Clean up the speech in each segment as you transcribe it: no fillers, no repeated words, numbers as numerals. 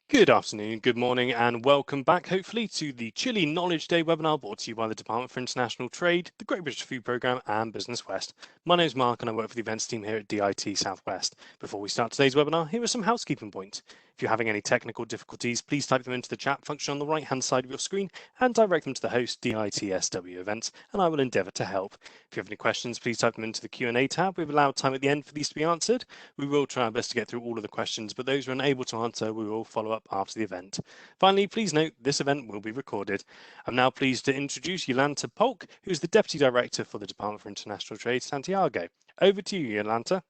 Good afternoon, good morning, and welcome back, hopefully, to the Chile Knowledge Day webinar brought to you by the Department for International Trade, the Great British Food Programme, and Business West. My name is Mark, and I work for the events team here at DIT Southwest. Before we start today's webinar, here are some housekeeping points. If you're having any technical difficulties, please type them into the chat function on the right-hand side of your screen and direct them to the host, DITSW Events, and I will endeavour to help. If you have any questions, please type them into the Q&A tab. We've allowed time at the end for these to be answered. We will try our best to get through all of the questions, but those we're unable to answer, we will follow up after the event. Finally, please note this event will be recorded. I'm now pleased to introduce Jolanta Polk, who is the Deputy Director for the Department for International Trade, Santiago. Over to you, Jolanta.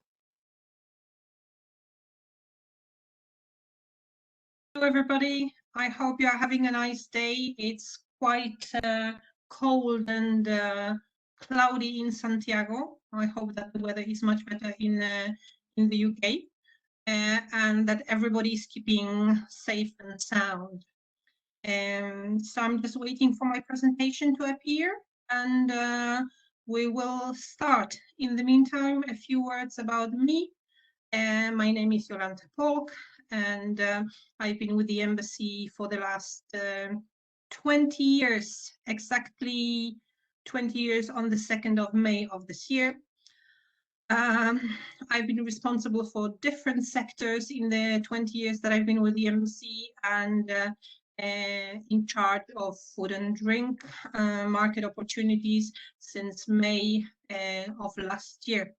Hello, everybody. I hope you are having a nice day. It's quite cold and cloudy in Santiago. I hope that the weather is much better in the UK and that everybody is keeping safe and sound. So I'm just waiting for my presentation to appear, and we will start. In the meantime, a few words about me. My name is Jolanta Polk, and I've been with the embassy for the last 20 years, exactly 20 years on the 2nd of May of this year. I've been responsible for different sectors in the 20 years that I've been with the embassy, and in charge of food and drink market opportunities since May of last year.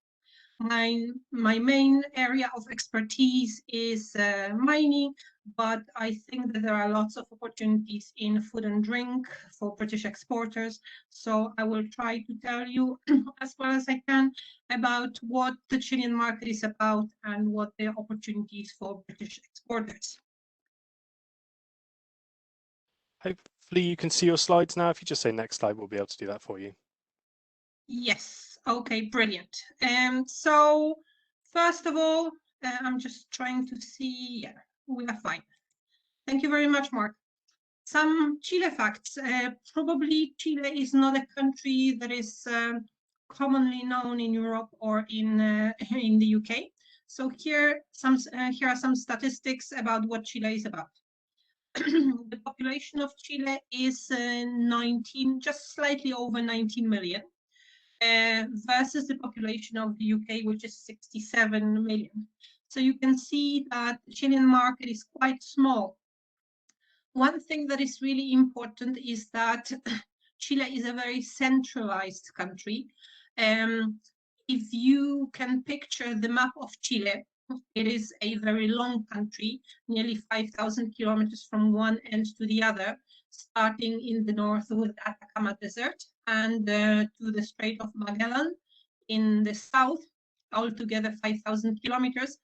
My main area of expertise is mining, but I think that there are lots of opportunities in food and drink for British exporters. So I will try to tell you as well as I can about what the Chilean market is about and what the opportunities for British exporters. Hopefully you can see your slides now. If you just say next slide, we'll be able to do that for you. Yes. Okay, brilliant. So first of all, I'm just trying to see, yeah, we are fine. Thank you very much, Mark. Some Chile facts. Probably Chile is not a country that is commonly known in Europe or in the UK. So here are some statistics about what Chile is about. The population of Chile is just slightly over 19 million. Versus the population of the UK, which is 67 million. So you can see that the Chilean market is quite small. One thing that is really important is that Chile is a very centralized country. If you can picture the map of Chile, it is a very long country, nearly 5,000 kilometers from one end to the other, starting in the north with Atacama Desert and to the Strait of Magellan in the south, altogether 5,000 kilometers.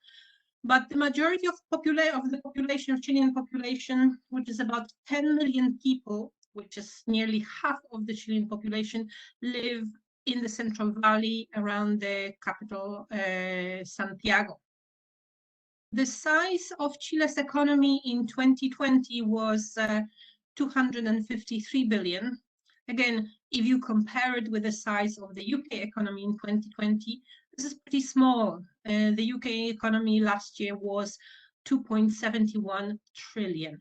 But the majority of the population, of Chilean population, which is about 10 million people, which is nearly half of the Chilean population, live in the Central Valley around the capital, Santiago. The size of Chile's economy in 2020 was 253 billion. Again, if you compare it with the size of the UK economy in 2020, this is pretty small. The UK economy last year was 2.71 trillion.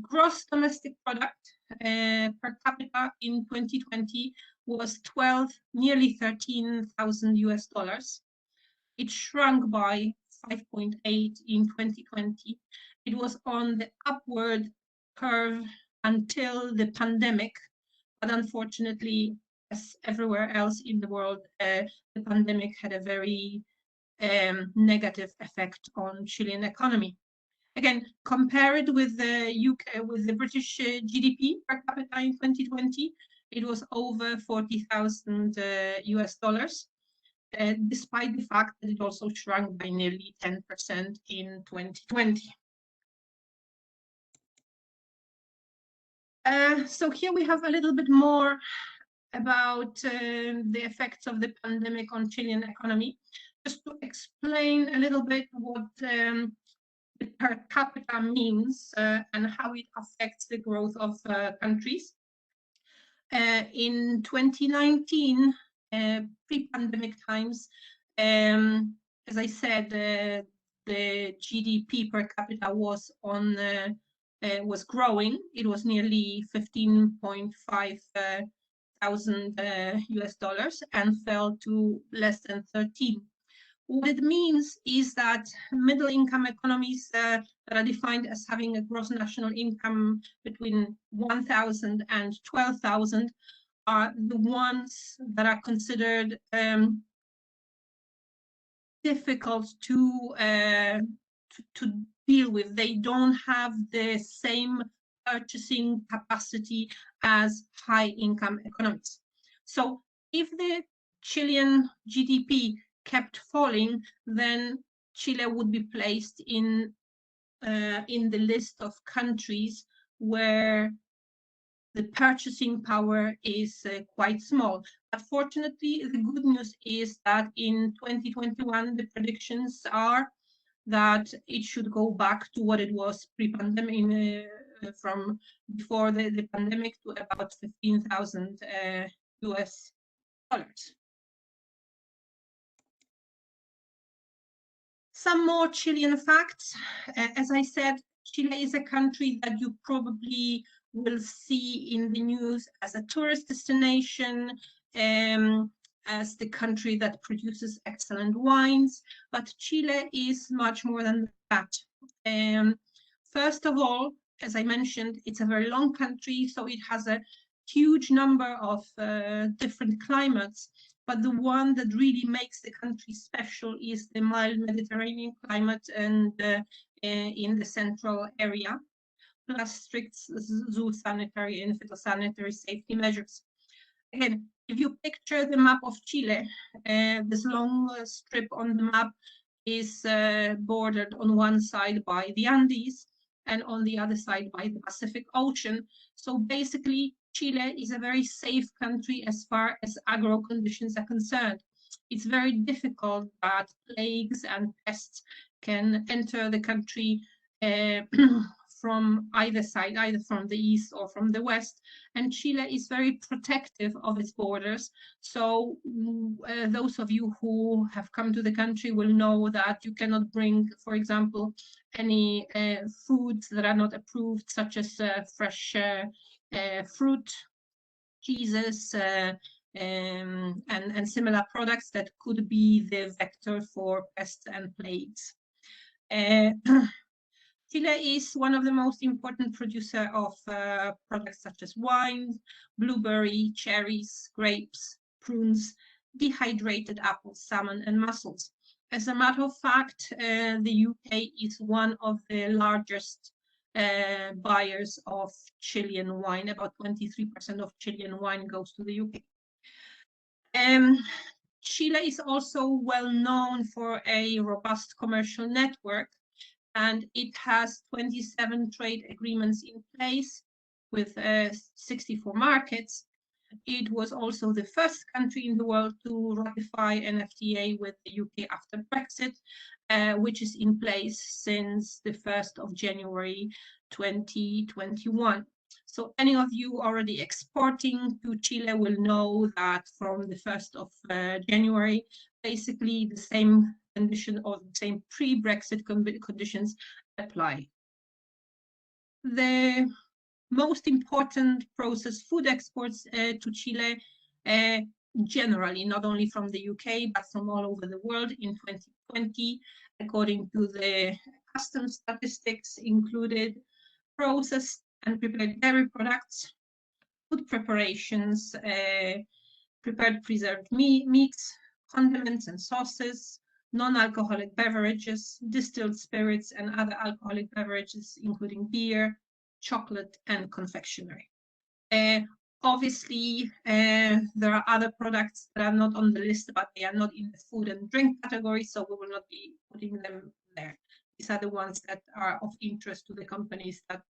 Gross domestic product per capita in 2020 was nearly 13,000 US dollars. It shrunk by 5.8 in 2020. It was on the upward curve until the pandemic, but unfortunately, as everywhere else in the world, the pandemic had a very negative effect on Chilean economy. Again, compared with the UK, with the British GDP per capita in 2020, it was over 40,000 US dollars. Despite the fact that it also shrunk by nearly 10% in 2020. So here we have a little bit more about the effects of the pandemic on Chilean economy. Just to explain a little bit what the per capita means and how it affects the growth of countries. In 2019, pre-pandemic times, as I said, the GDP per capita was growing. It was nearly 15.5 thousand US dollars and fell to less than 13. What it means is that middle income economies that are defined as having a gross national income between 1,000 and 12,000 are the ones that are considered difficult to deal with. They don't have the same purchasing capacity as high income economies. So if the Chilean GDP kept falling, then Chile would be placed in the list of countries where the purchasing power is quite small. But fortunately, the good news is that in 2021, the predictions are that it should go back to what it was pre-pandemic, from before the pandemic, to about 15,000 US dollars. Some more Chilean facts. As I said, Chile is a country that you probably will see in the news as a tourist destination, as the country that produces excellent wines, but Chile is much more than that. First of all, as I mentioned, it's a very long country, so it has a huge number of different climates, but the one that really makes the country special is the mild Mediterranean climate and in the central area, plus strict zoo sanitary and phytosanitary safety measures. Again, if you picture the map of Chile, this long strip on the map is bordered on one side by the Andes and on the other side by the Pacific Ocean. So basically, Chile is a very safe country as far as agro conditions are concerned. It's very difficult that plagues and pests can enter the country from either side, either from the east or from the west. And Chile is very protective of its borders. So those of you who have come to the country will know that you cannot bring, for example, any foods that are not approved, such as fresh fruit, cheeses, and similar products that could be the vector for pests and plagues. Chile is one of the most important producer of products such as wine, blueberry, cherries, grapes, prunes, dehydrated apples, salmon, and mussels. As a matter of fact, the UK is one of the largest buyers of Chilean wine. About 23% of Chilean wine goes to the UK. Chile is also well known for a robust commercial network, and it has 27 trade agreements in place with 64 markets. It was also the first country in the world to ratify an FTA with the UK after Brexit, which is in place since the 1st of January 2021. So any of you already exporting to Chile will know that from the 1st of January, basically the same condition or the same pre-Brexit conditions apply. The most important processed food exports to Chile generally, not only from the UK, but from all over the world in 2020, according to the customs statistics, included processed and prepared dairy products, food preparations, prepared preserved meats, condiments and sauces, non-alcoholic beverages, distilled spirits, and other alcoholic beverages, including beer, chocolate, and confectionery. Obviously, there are other products that are not on the list, but they are not in the food and drink category, so we will not be putting them there. These are the ones that are of interest to the companies that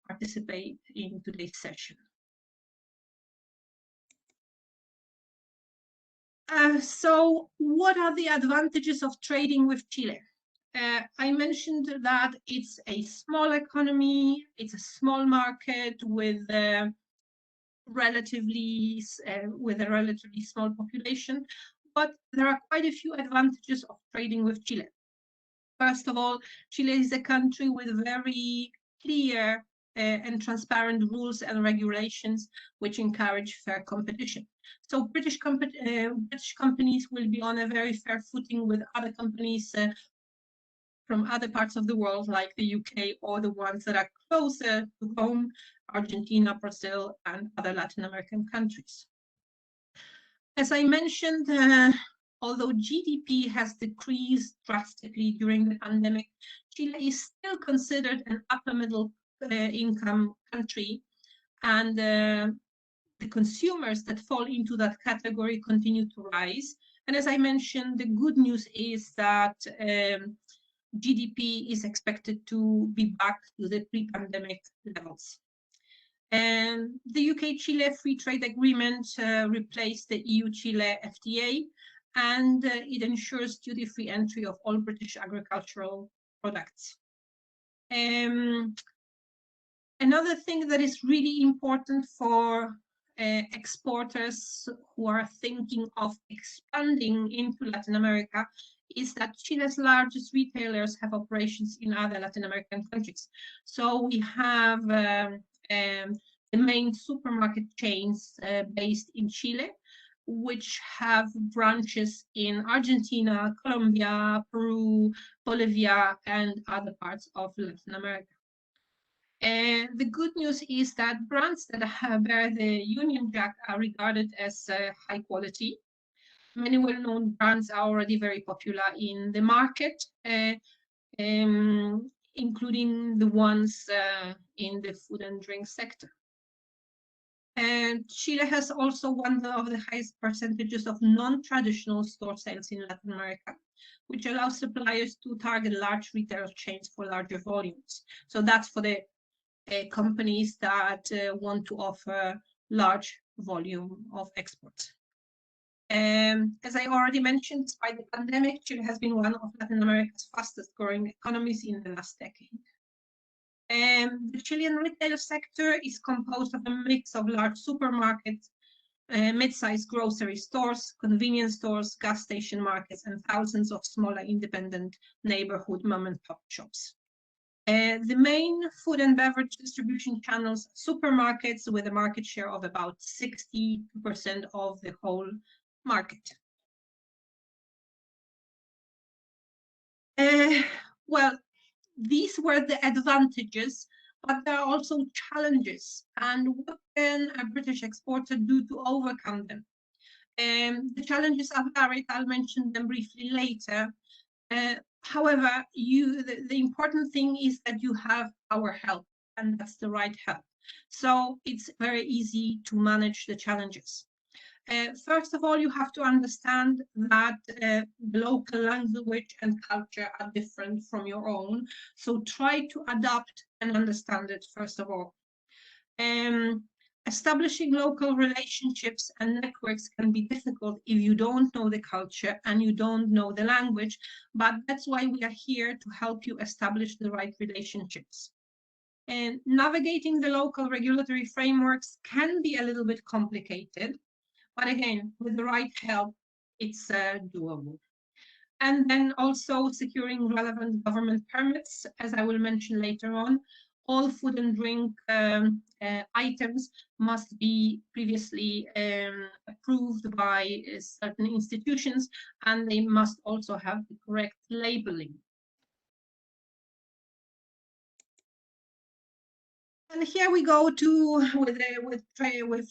participate in today's session. So what are the advantages of trading with Chile? I mentioned that it's a small economy, it's a small market with a relatively small population, but there are quite a few advantages of trading with Chile. First of all, Chile is a country with very clear and transparent rules and regulations which encourage fair competition. So British companies will be on a very fair footing with other companies from other parts of the world, like the UK, or the ones that are closer to home, Argentina, Brazil, and other Latin American countries. As I mentioned, although GDP has decreased drastically during the pandemic, Chile is still considered an upper middle income country, and the consumers that fall into that category continue to rise. And as I mentioned, the good news is that GDP is expected to be back to the pre-pandemic levels. And the UK-Chile Free Trade Agreement replaced the EU-Chile FTA, and it ensures duty-free entry of all British agricultural products. Another thing that is really important for exporters who are thinking of expanding into Latin America is that Chile's largest retailers have operations in other Latin American countries. So we have the main supermarket chains based in Chile, which have branches in Argentina, Colombia, Peru, Bolivia, and other parts of Latin America. The good news is that brands that bear the Union Jack are regarded as high quality. Many well-known brands are already very popular in the market, including the ones in the food and drink sector. And Chile has also one of the highest percentages of non-traditional store sales in Latin America, which allows suppliers to target large retail chains for larger volumes. So that's for the companies that want to offer large volume of exports. As I already mentioned, despite the pandemic, Chile has been one of Latin America's fastest growing economies in the last decade. The Chilean retail sector is composed of a mix of large supermarkets, mid-sized grocery stores, convenience stores, gas station markets, and thousands of smaller independent neighborhood mom-and-pop shops. The main food and beverage distribution channels, supermarkets, with a market share of about 62% of the whole market. Well, these were the advantages, but there are also challenges. And what can a British exporter do to overcome them? The challenges are varied. I'll mention them briefly later. However, the important thing is that you have our help, and that's the right help. So it's very easy to manage the challenges. First of all, you have to understand that the local language and culture are different from your own. So try to adapt and understand it, first of all. Establishing local relationships and networks can be difficult if you don't know the culture and you don't know the language, but that's why we are here to help you establish the right relationships. And navigating the local regulatory frameworks can be a little bit complicated, but again, with the right help, it's doable. And then also securing relevant government permits, as I will mention later on. All food and drink items must be previously approved by certain institutions, and they must also have the correct labeling. And here we go with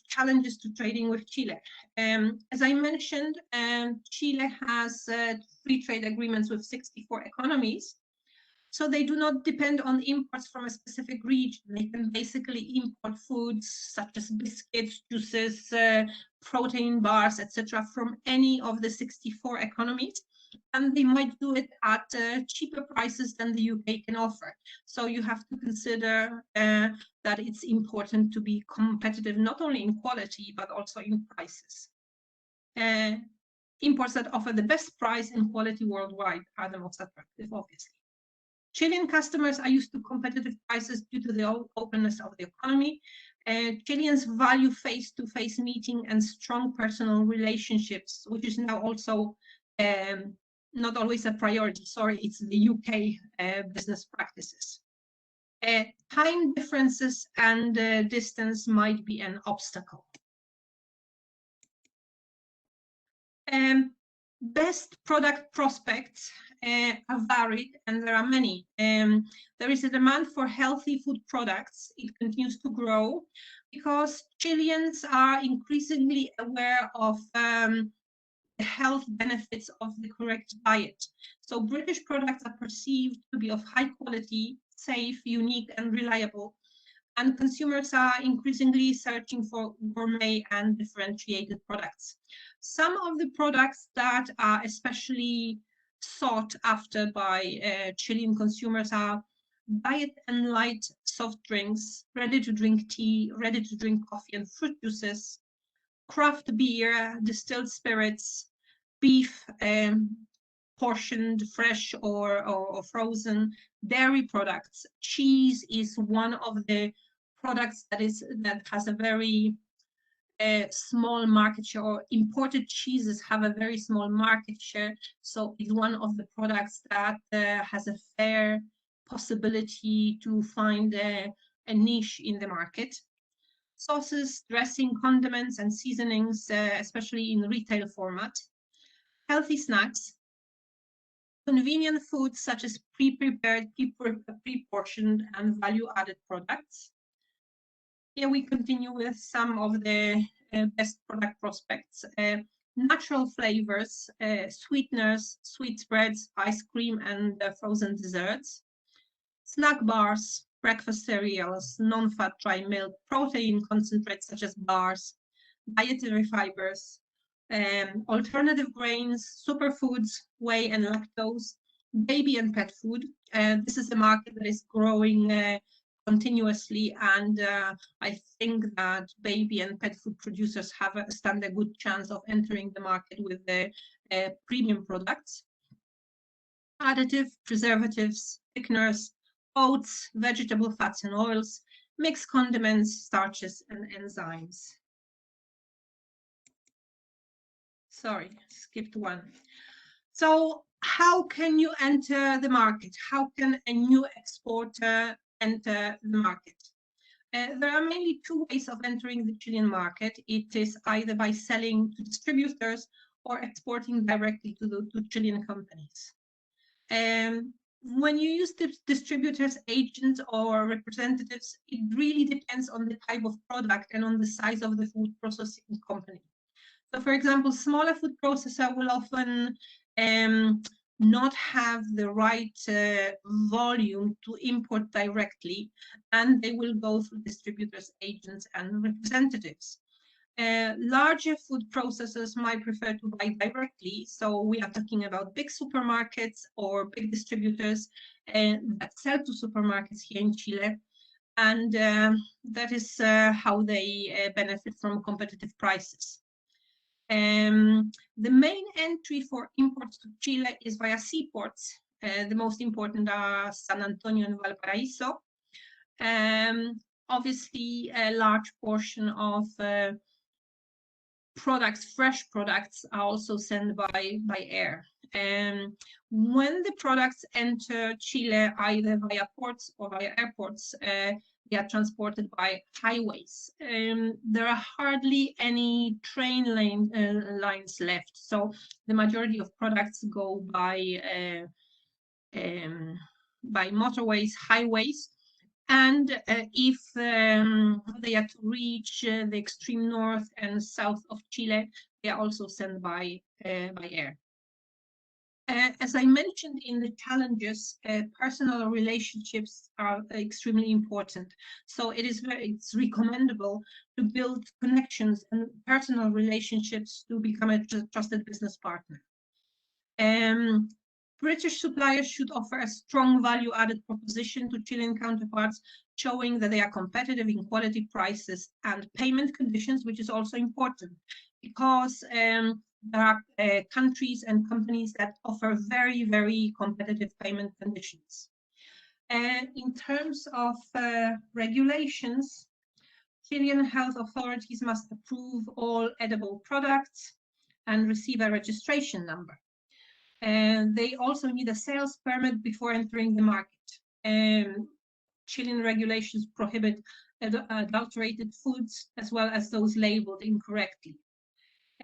challenges to trading with Chile. As I mentioned, Chile has free trade agreements with 64 economies. So they do not depend on imports from a specific region. They can basically import foods such as biscuits, juices, protein bars, etc., from any of the 64 economies. And they might do it at cheaper prices than the UK can offer. So you have to consider that it's important to be competitive, not only in quality, but also in prices. Imports that offer the best price and quality worldwide are the most attractive, obviously. Chilean customers are used to competitive prices due to the openness of the economy. Chileans value face-to-face meeting and strong personal relationships, which is now also not always a priority. Sorry, it's the UK business practices. Time differences and distance might be an obstacle. Best product prospects are varied, and there are many. There is a demand for healthy food products. It continues to grow because Chileans are increasingly aware of the health benefits of the correct diet. So British products are perceived to be of high quality, safe, unique, and reliable. And consumers are increasingly searching for gourmet and differentiated products. Some of the products that are especially sought after by Chilean consumers are diet and light soft drinks, ready-to-drink tea, ready-to-drink coffee and fruit juices, craft beer, distilled spirits, beef, portioned, fresh or frozen, dairy products. Cheese is one of the products that has a very small market share, or imported cheeses have a very small market share. So it's one of the products that has a fair possibility to find a niche in the market. Sauces, dressing, condiments, and seasonings, especially in retail format. Healthy snacks, convenient foods such as pre-prepared, pre-portioned, and value-added products. Here we continue with some of the best product prospects. Natural flavors, sweeteners, sweet spreads, ice cream, and frozen desserts. Snack bars, breakfast cereals, non-fat dry milk, protein concentrates such as bars, dietary fibers, alternative grains, superfoods, whey and lactose, baby and pet food. This is a market that is growing continuously, and I think that baby and pet food producers stand a good chance of entering the market with the premium products. Additive, preservatives, thickeners, oats, vegetable fats and oils, mixed condiments, starches, and enzymes. Sorry, skipped one. So how can you enter the market? How can a new exporter enter the market? There are mainly two ways of entering the Chilean market. It is either by selling to distributors or exporting directly to Chilean companies. When you use distributors, agents, or representatives, it really depends on the type of product and on the size of the food processing company. So, for example, smaller food processor will often not have the right volume to import directly, and they will go through distributors, agents, and representatives. Larger food processors might prefer to buy directly, so we are talking about big supermarkets or big distributors that sell to supermarkets here in Chile, and that is how they benefit from competitive prices. The main entry for imports to Chile is via seaports. The most important are San Antonio and Valparaiso. Obviously, a large portion of fresh products are also sent by air. When the products enter Chile, either via ports or via airports, they are transported by highways. There are hardly any train lines left, so the majority of products go by motorways, highways, and if they are to reach the extreme north and south of Chile, they are also sent by air. As I mentioned in the challenges, personal relationships are extremely important. So it's recommendable to build connections and personal relationships to become a trusted business partner. British suppliers should offer a strong value-added proposition to Chilean counterparts, showing that they are competitive in quality, prices, and payment conditions, which is also important because there are countries and companies that offer very, very competitive payment conditions. In terms of regulations, Chilean health authorities must approve all edible products and receive a registration number. And they also need a sales permit before entering the market. Chilean regulations prohibit adulterated foods as well as those labeled incorrectly.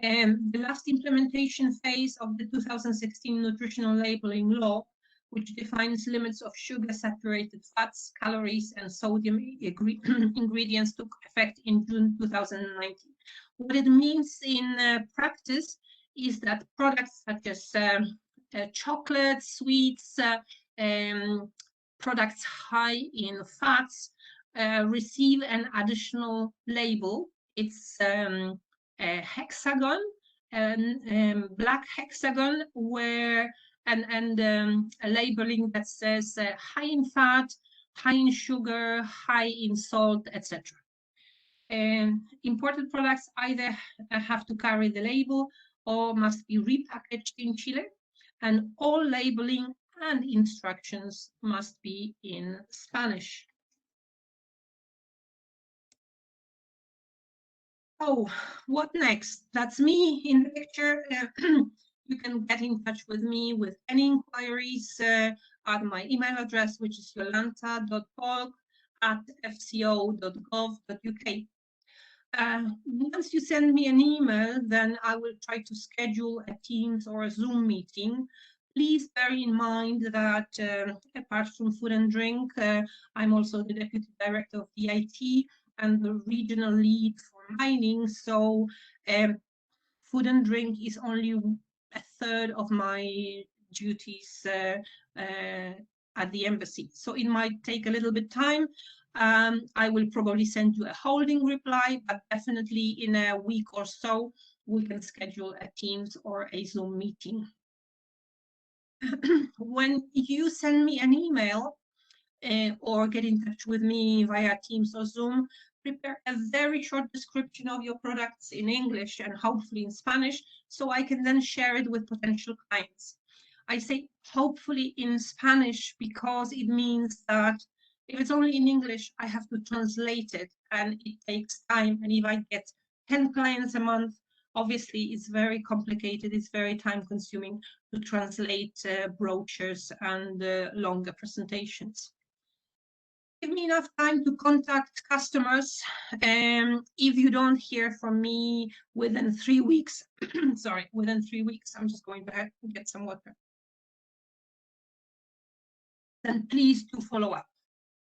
The last implementation phase of the 2016 nutritional labeling law, which defines limits of sugar, saturated fats, calories, and sodium ingredients, took effect in June 2019. What it means in practice is that products such as chocolate, sweets, products high in fats receive an additional label. It's a hexagon, black hexagon, where and a labeling that says high in fat, high in sugar, high in salt, etc. Imported products either have to carry the label or must be repackaged in Chile, and all labeling and instructions must be in Spanish. Oh, what next? That's me in the picture. You can get in touch with me with any inquiries at my email address, which is yolanta.polk@fco.gov.uk. Once you send me an email, then I will try to schedule a Teams or a Zoom meeting. Please bear in mind that apart from food and drink, I'm also the Deputy Director of DIT and the regional lead for mining. So food and drink is only a third of my duties at the embassy. So it might take a little bit time. I will probably send you a holding reply, but definitely in a week or so, we can schedule a Teams or a Zoom meeting. When you send me an email or get in touch with me via Teams or Zoom, prepare a very short description of your products in English and hopefully in Spanish, so I can then share it with potential clients. I say hopefully in Spanish because it means that if it's only in English, I have to translate it and it takes time. And if I get 10 clients a month, obviously it's very complicated, it's very time consuming to translate brochures and longer presentations. Give me enough time to contact customers. If you don't hear from me within 3 weeks, sorry, within 3 weeks, I'm just going to get some water. Then please do follow up.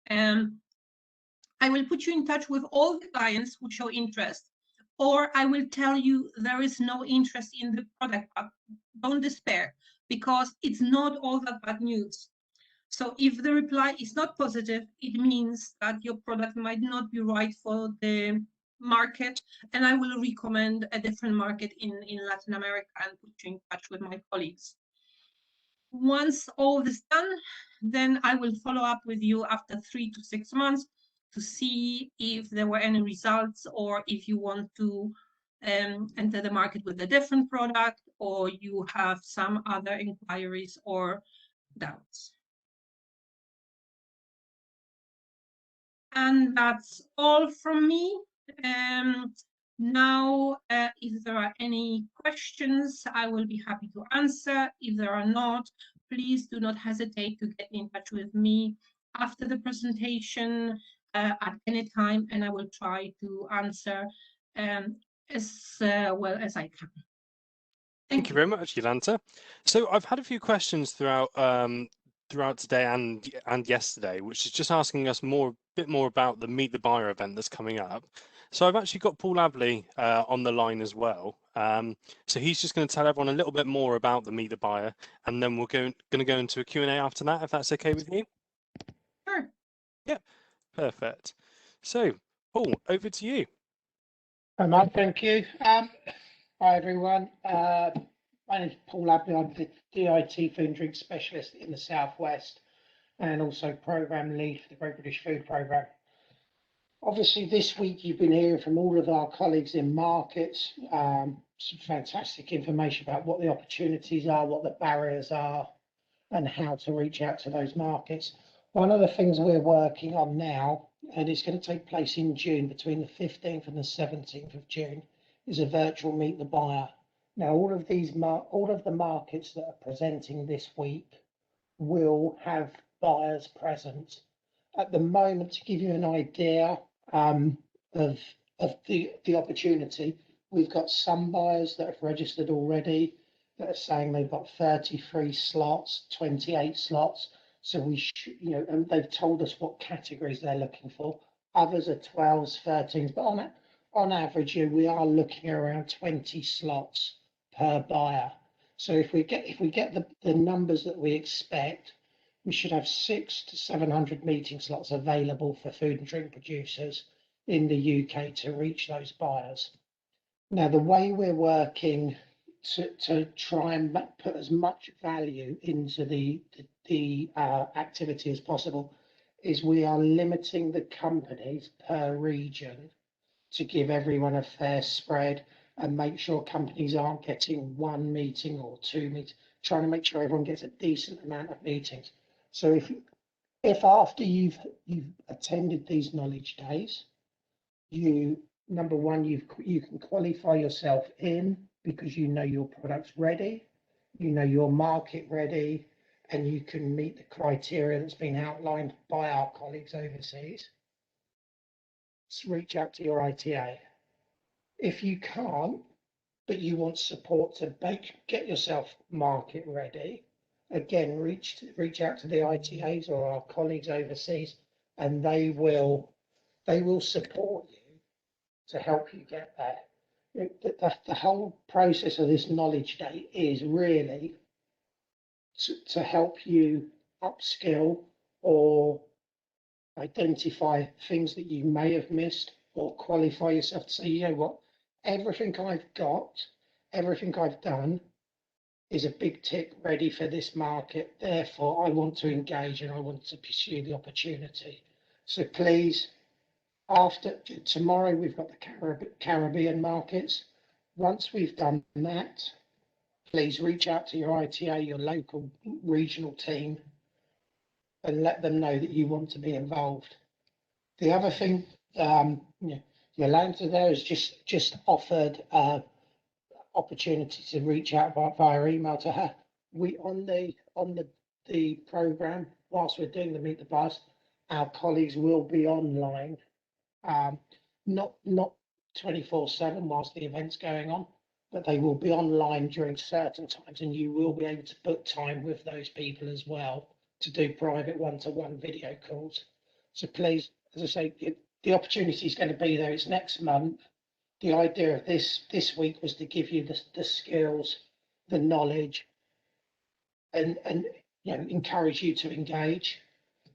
I will put you in touch with all the clients who show interest, or I will tell you there is no interest in the product, but don't despair, because it's not all that bad news. So if the reply is not positive, it means that your product might not be right for the market, and I will recommend a different market in Latin America and put you in touch with my colleagues. Once all this done, then I will follow up with you after 3 to 6 months to see if there were any results, or if you want to enter the market with a different product, or you have some other inquiries or doubts. And that's all from me. Now, if there are any questions, I will be happy to answer. If there are not, please do not hesitate to get in touch with me after the presentation at any time, and I will try to answer as well as I can. Thank you very much, Jolanta. So I've had a few questions throughout today and yesterday, which is just asking us a bit more about the Meet the Buyer event that's coming up. So I've actually got Paul Abley on the line as well. So he's just going to tell everyone a little bit more about the Meet the Buyer, and then we're going to go into a Q&A after that, if that's okay with you. Sure. Yeah, perfect. So Paul, over to you. Hi, Mark. Thank you. Hi, everyone. My name is Paul Abley. I'm the DIT Food and Drink Specialist in the Southwest, and also Programme Lead for the Great British Food Programme. Obviously, this week you've been hearing from all of our colleagues in markets, some fantastic information about what the opportunities are, what the barriers are, and how to reach out to those markets. One of the things we're working on now, and it's going to take place in June, between the 15th and the 17th of June, is a virtual Meet the Buyer. Now, all of the markets that are presenting this week will have buyers present. At the moment, to give you an idea of the opportunity, we've got some buyers that have registered already that are saying they've got 33 slots, 28 slots. So and they've told us what categories they're looking for. Others are 12s, 13s, but on average, we are looking around 20 slots per buyer. So if we get the numbers that we expect, we should have 600 to 700 meeting slots available for food and drink producers in the UK to reach those buyers. Now, the way we're working to try and put as much value into the activity as possible is we are limiting the companies per region to give everyone a fair spread and make sure companies aren't getting one meeting or two meetings, trying to make sure everyone gets a decent amount of meetings. So if after you've attended these knowledge days, number one, you can qualify yourself in because you know your product's ready, you know your market ready, and you can meet the criteria that's been outlined by our colleagues overseas. So reach out to your ITA. If you can't, but you want support to get yourself market ready, again, reach out to the ITAs or our colleagues overseas, and they will support you to help you get there. The whole process of this knowledge day is really to help you upskill or identify things that you may have missed or qualify yourself to say, you know what, everything I've got, everything I've done is a big tick ready for this market. Therefore, I want to engage and I want to pursue the opportunity. So please, after tomorrow, we've got the Caribbean markets. Once we've done that, please reach out to your ITA, your local regional team, and let them know that you want to be involved. The other thing, Yolanda there has just offered opportunity to reach out via email to her. We on the program whilst we're doing the Meet the Buyers, our colleagues will be online, not 24/7 whilst the event's going on, but they will be online during certain times, and you will be able to book time with those people as well to do private one-to-one video calls. So please, as I say, the opportunity is going to be there. It's next month. The idea of this week was to give you the skills, the knowledge, and encourage you to engage.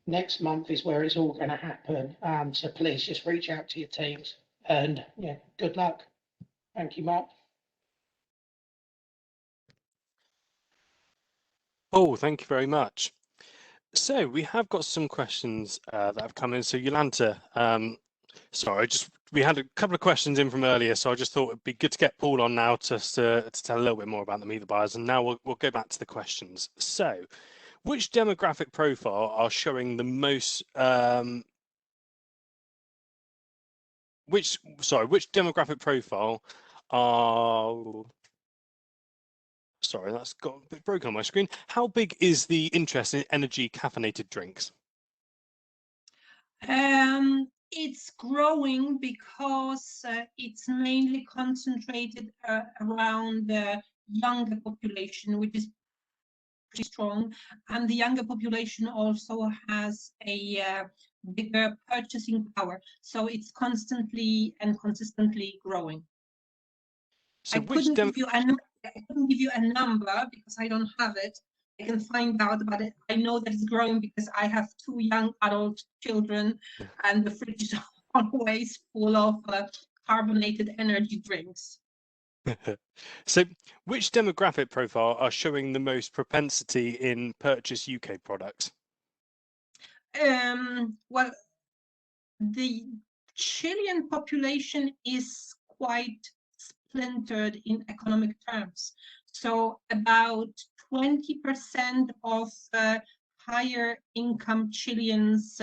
Next month is where it's all going to happen. So please just reach out to your teams and good luck. Thank you, Mark. Oh, thank you very much. So we have got some questions that have come in. So Yolanta, sorry, we had a couple of questions in from earlier, so I just thought it'd be good to get Paul on now to tell a little bit more about the Meet the Buyers, and now we'll go back to the questions. So, which demographic profile are showing the most? Which demographic profile are? Sorry, that's got a bit broken on my screen. How big is the interest in energy caffeinated drinks? It's growing because it's mainly concentrated around the younger population, which is pretty strong, and the younger population also has a bigger purchasing power, so it's constantly and consistently growing. So I couldn't give you a number because I don't have it. I can find out about it. I know that it's growing because I have 2 young adult children, and the fridge is always full of carbonated energy drinks. So, which demographic profile are showing the most propensity in purchase UK products? Well, the Chilean population is quite splintered in economic terms. So about 20% of higher income Chileans,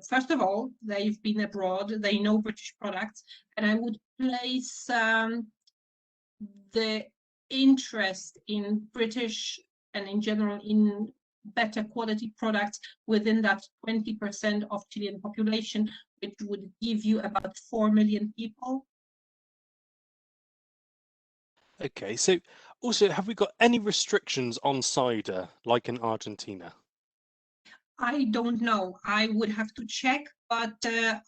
first of all, they've been abroad, they know British products, and I would place the interest in British and in general in better quality products within that 20% of Chilean population, which would give you about 4 million people. Okay, so also, have we got any restrictions on cider like in Argentina? I don't know. I would have to check, but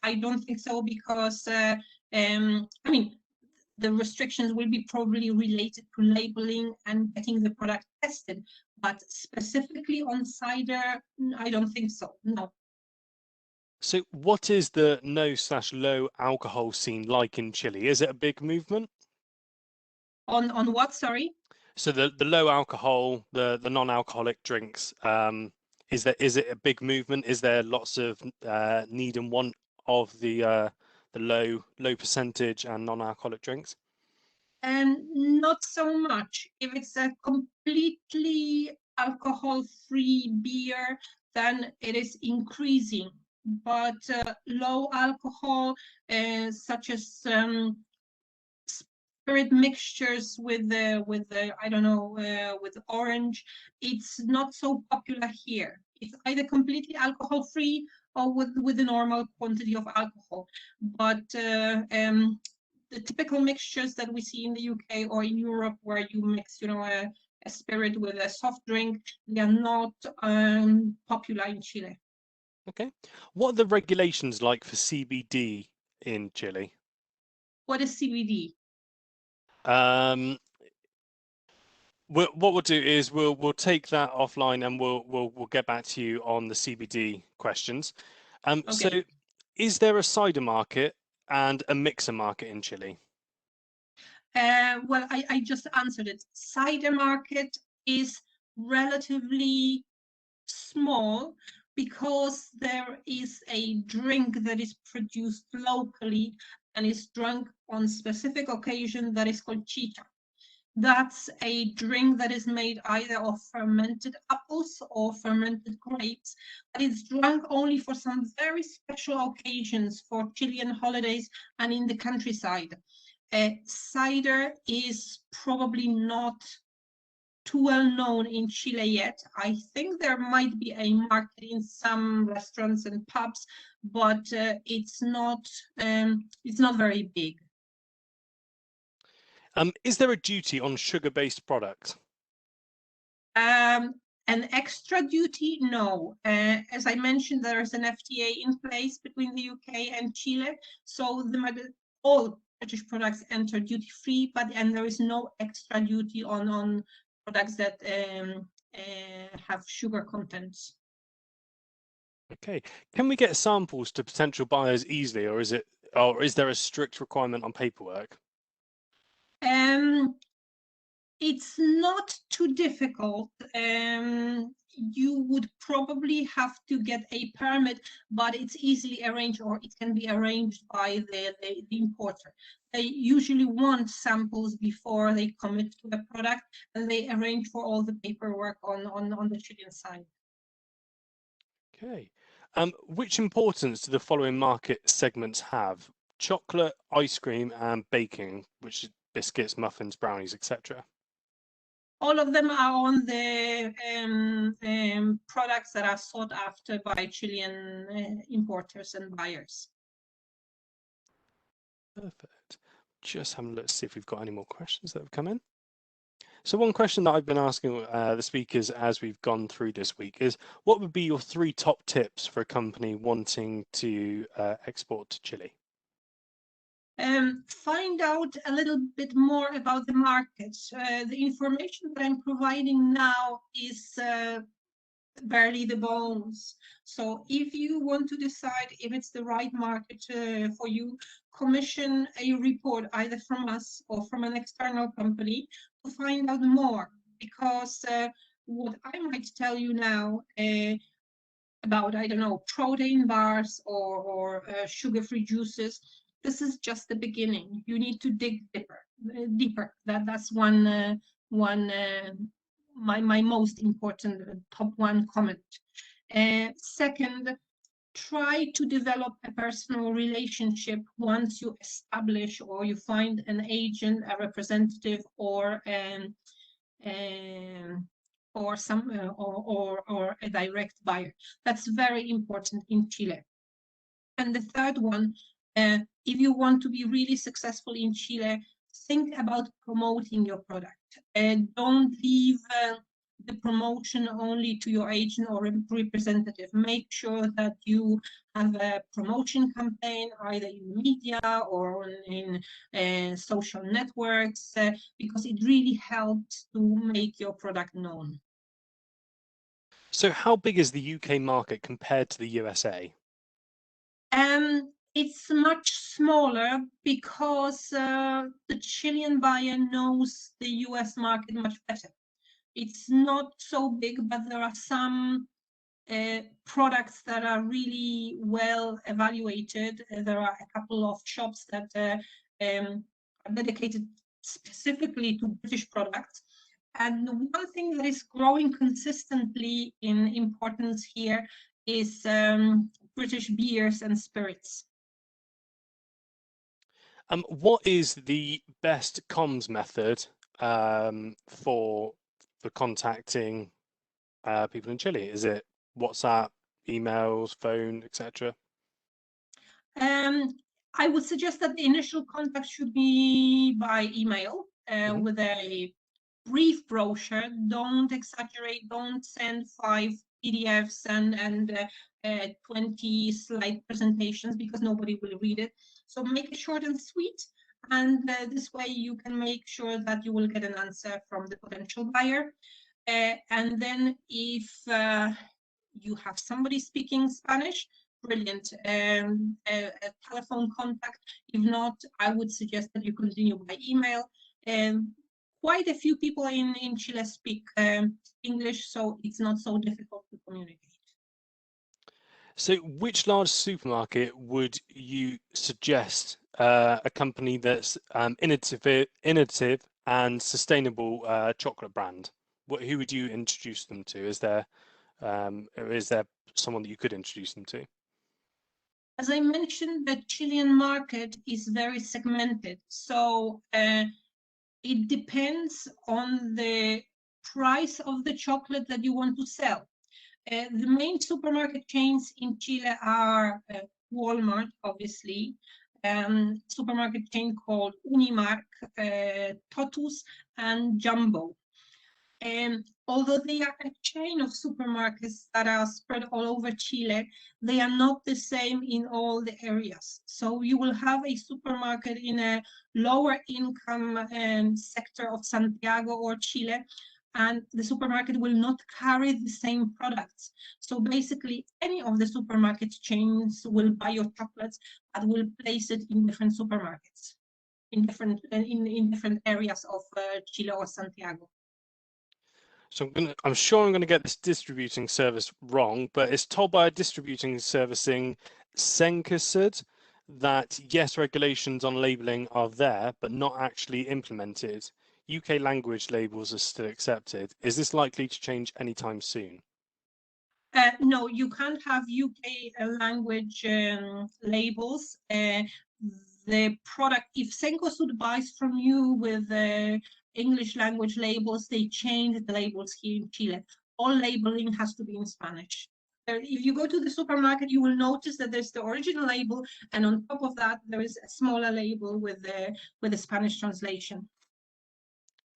I don't think so because I mean, the restrictions will be probably related to labeling and getting the product tested, but specifically on cider, I don't think so. No. So what is the no/low alcohol scene like in Chile? Is it a big movement? On what? Sorry. So the low alcohol, the non-alcoholic drinks, is it a big movement? Is there lots of need and want of the low percentage and non-alcoholic drinks? And not so much. If it's a completely alcohol-free beer, then it is increasing. But low alcohol, such as spirit mixtures with the I don't know with orange, it's not so popular here. It's either completely alcohol-free or with the normal quantity of alcohol. But the typical mixtures that we see in the UK or in Europe, where you mix, a spirit with a soft drink, they are not popular in Chile. Okay. What are the regulations like for CBD in Chile? What is CBD? What we'll do is we'll take that offline and we'll get back to you on the CBD questions. Okay. So is there a cider market and a mixer market in Chile? Well, I just answered it. Cider market is relatively small because there is a drink that is produced locally and is drunk on specific occasion that is called chicha. That's a drink that is made either of fermented apples or fermented grapes, but it's drunk only for some very special occasions for Chilean holidays and in the countryside. Cider is probably not too well known in Chile yet. I think there might be a market in some restaurants and pubs, but it's not very big. Is there a duty on sugar-based products? An extra duty, no. As I mentioned, there is an FTA in place between the UK and Chile, so all British products enter duty-free, and there is no extra duty on products that have sugar contents. Okay. Can we get samples to potential buyers easily, or is there a strict requirement on paperwork? It's not too difficult. You would probably have to get a permit, but it's easily arranged, or it can be arranged by the importer. They usually want samples before they commit to the product, and they arrange for all the paperwork on the Chilean side. Okay. Which importance do the following market segments have? Chocolate, ice cream, and baking, which is biscuits, muffins, brownies, etc. All of them are on the products that are sought after by Chilean importers and buyers. Perfect. Just having a look to see if we've got any more questions that have come in. So one question that I've been asking the speakers as we've gone through this week is, what would be your 3 top tips for a company wanting to export to Chile? Find out a little bit more about the market. The information that I'm providing now is barely the bones. So if you want to decide if it's the right market for you, commission a report either from us or from an external company to find out more, because what I might tell you now about, I don't know, protein bars or sugar-free juices, this is just the beginning. You need to dig deeper. That's one my most important top 1 comment. Second, try to develop a personal relationship once you establish or you find an agent, a representative, or or a direct buyer. That's very important in Chile. And the third one, if you want to be really successful in Chile, think about promoting your product. Don't leave the promotion only to your agent or representative. Make sure that you have a promotion campaign either in media or in social networks, because it really helps to make your product known. So how big is the UK market compared to the USA? It's much smaller because the Chilean buyer knows the US market much better. It's not so big, but there are some products that are really well evaluated. There are a couple of shops that are dedicated specifically to British products. And one thing that is growing consistently in importance here is British beers and spirits. What is the best comms method for contacting people in Chile? Is it WhatsApp, emails, phone, etc.? I would suggest that the initial contact should be by email with a brief brochure. Don't exaggerate. Don't send 5 PDFs and 20 slide presentations, because nobody will read it. So make it short and sweet, and this way you can make sure that you will get an answer from the potential buyer. And then if you have somebody speaking Spanish, brilliant, a telephone contact. If not, I would suggest that you continue by email. Quite a few people in Chile speak English, so it's not so difficult to communicate. So which large supermarket would you suggest a company that's innovative and sustainable chocolate brand? Who would you introduce them to? Is there someone that you could introduce them to? As I mentioned, the Chilean market is very segmented, so it depends on the price of the chocolate that you want to sell. The main supermarket chains in Chile are Walmart, obviously, supermarket chain called Unimark, Totus, and Jumbo. Although they are a chain of supermarkets that are spread all over Chile, they are not the same in all the areas. So you will have a supermarket in a lower income sector of Santiago or Chile, and the supermarket will not carry the same products. So basically, any of the supermarket chains will buy your chocolates, but will place it in different supermarkets, in different areas of Chile or Santiago. So I'm sure I'm going to get this distributing service wrong, but it's told by a distributing servicing Cencosud that yes, regulations on labeling are there, but not actually implemented. UK language labels are still accepted. Is this likely to change anytime soon? No, you can't have UK language labels. The product, if Cencosud buys from you with English language labels, they change the labels here in Chile. All labeling has to be in Spanish. If you go to the supermarket, you will notice that there's the original label, and on top of that, there is a smaller label with the Spanish translation.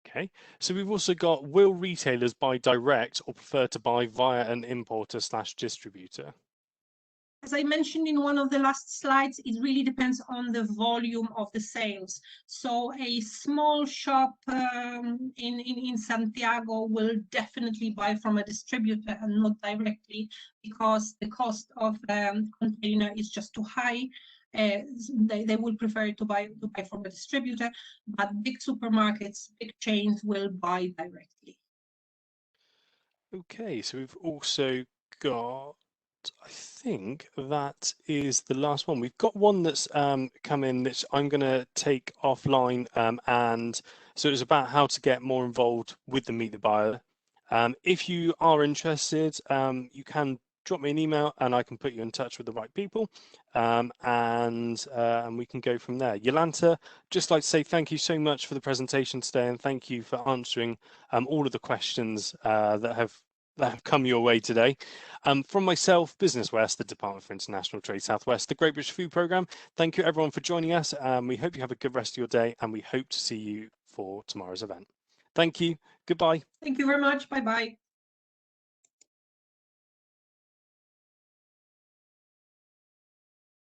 Okay, so we've also got, will retailers buy direct or prefer to buy via an importer/distributor? As I mentioned in one of the last slides, it really depends on the volume of the sales. So a small shop in Santiago will definitely buy from a distributor and not directly, because the cost of container is just too high. They will prefer to buy from a distributor, but big supermarkets, big chains will buy directly. Okay, so we've also got, I think that is the last one. We've got one that's come in that I'm going to take offline, and so it's about how to get more involved with the Meet the Buyer. If you are interested, you can drop me an email and I can put you in touch with the right people, and we can go from there. Jolanta, just like to say thank you so much for the presentation today, and thank you for answering all of the questions that have come your way today. From myself, Business West, the Department for International Trade Southwest, the Great British Food Programme, thank you everyone for joining us. We hope you have a good rest of your day, and we hope to see you for tomorrow's event. Thank you. Goodbye. Thank you very much. Bye-bye.